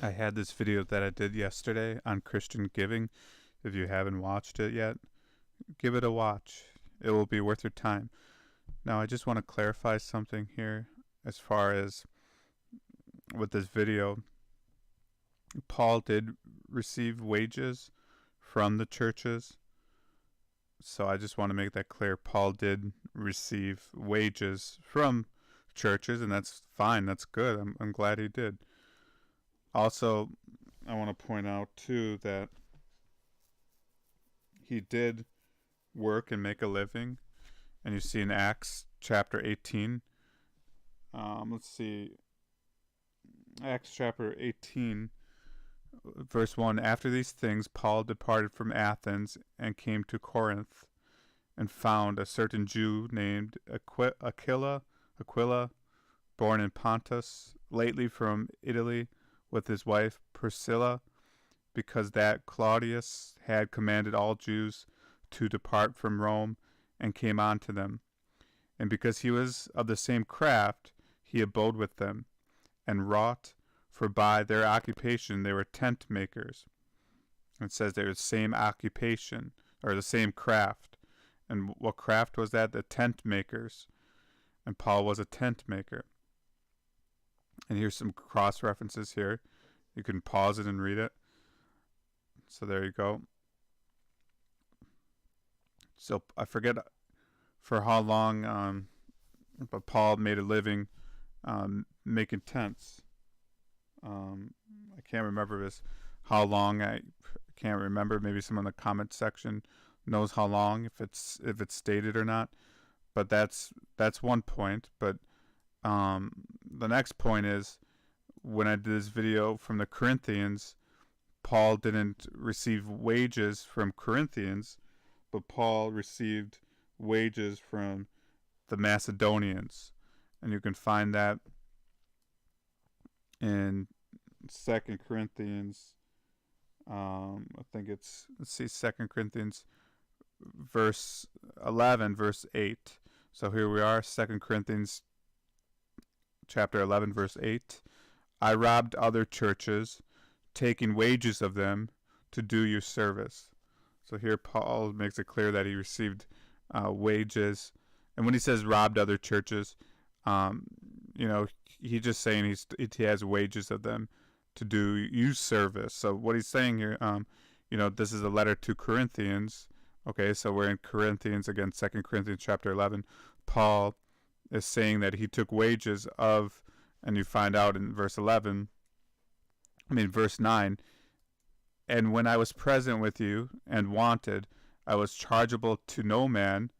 I had this video that I did yesterday on Christian giving. If you haven't watched it yet, give it a watch. It will be worth your time. Now, I just want to clarify something here as far as with this video. Paul did receive wages from the churches. So I just want to make that clear. Paul did receive wages from churches, and that's fine. That's good. I'm glad he did. Also, I want to point out too that he did work and make a living, and you see in Acts chapter 18. Let's see, Acts chapter 18, verse 1. After these things, Paul departed from Athens and came to Corinth, and found a certain Jew named Aquila, born in Pontus, lately from Italy, with his wife Priscilla, because that Claudius had commanded all Jews to depart from Rome, and came on to them. And because he was of the same craft, he abode with them, and wrought, for by their occupation they were tent makers. It says they were the same occupation, or the same craft. And what craft was that? The tent makers. And Paul was a tent maker. And here's some cross references here. You can pause it and read it. So there you go. So I forget for how long, but Paul made a living making tents. I can't remember this how long. I can't remember. Maybe someone in the comment section knows how long, if it's stated or not. But that's one point. But the next point is, when I did this video from the Corinthians, Paul didn't receive wages from Corinthians, but Paul received wages from the Macedonians. And you can find that in 2 Corinthians. I think it's, let's see, 2 Corinthians verse 11, verse 8. So here we are, 2 Corinthians chapter 11, verse 8. I robbed other churches, taking wages of them to do you service. So here Paul makes it clear that he received wages. And when he says robbed other churches, he's just saying he has wages of them to do you service. So what he's saying here, this is a letter to Corinthians. Okay, so we're in Corinthians again, 2 Corinthians chapter 11. Paul is saying that he took wages of, and you find out in verse 9, and when I was present with you and wanted, I was chargeable to no man,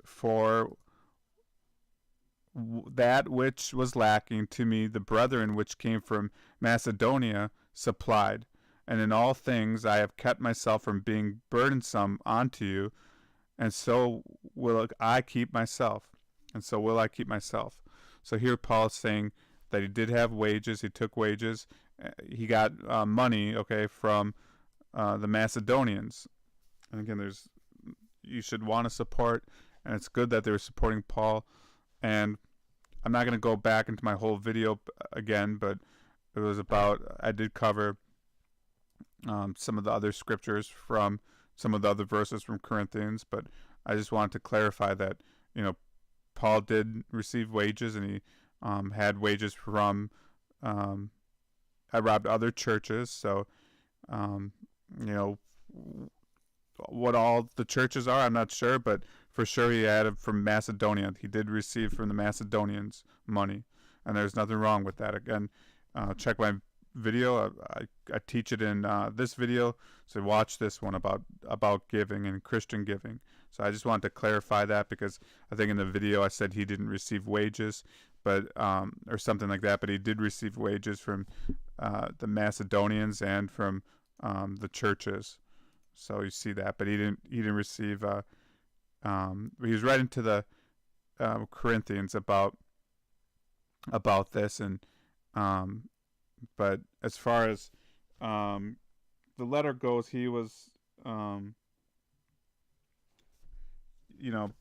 for that which was lacking to me the brethren which came from Macedonia supplied. And in all things I have kept myself from being burdensome unto you, and so will I keep myself. And so will I keep myself. So here Paul is saying that he did have wages. He took wages. He got money, okay, from the Macedonians. And again, you should want to support, and it's good that they were supporting Paul. And I'm not going to go back into my whole video again, but it was I did cover some of the other scriptures from some of the other verses from Corinthians, but I just wanted to clarify that, Paul did receive wages, and he had wages from, I robbed other churches. So, what all the churches are, I'm not sure, but for sure he had it from Macedonia. He did receive from the Macedonians money, and there's nothing wrong with that. Again, check my video. I teach it in this video, so watch this one about giving and Christian giving. So I just wanted to clarify that, because I think in the video I said he didn't receive wages, but or something like that, but he did receive wages from the Macedonians and from the churches. So you see that, but he didn't receive. He was writing to the Corinthians about this, and but as far as the letter goes, he was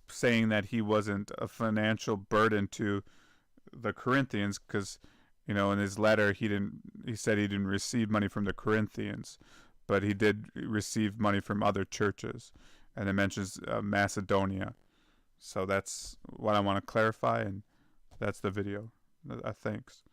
saying that he wasn't a financial burden to the Corinthians, because In his letter, he said he didn't receive money from the Corinthians, but he did receive money from other churches, and it mentions Macedonia. So that's what I want to clarify, and that's the video. Thanks.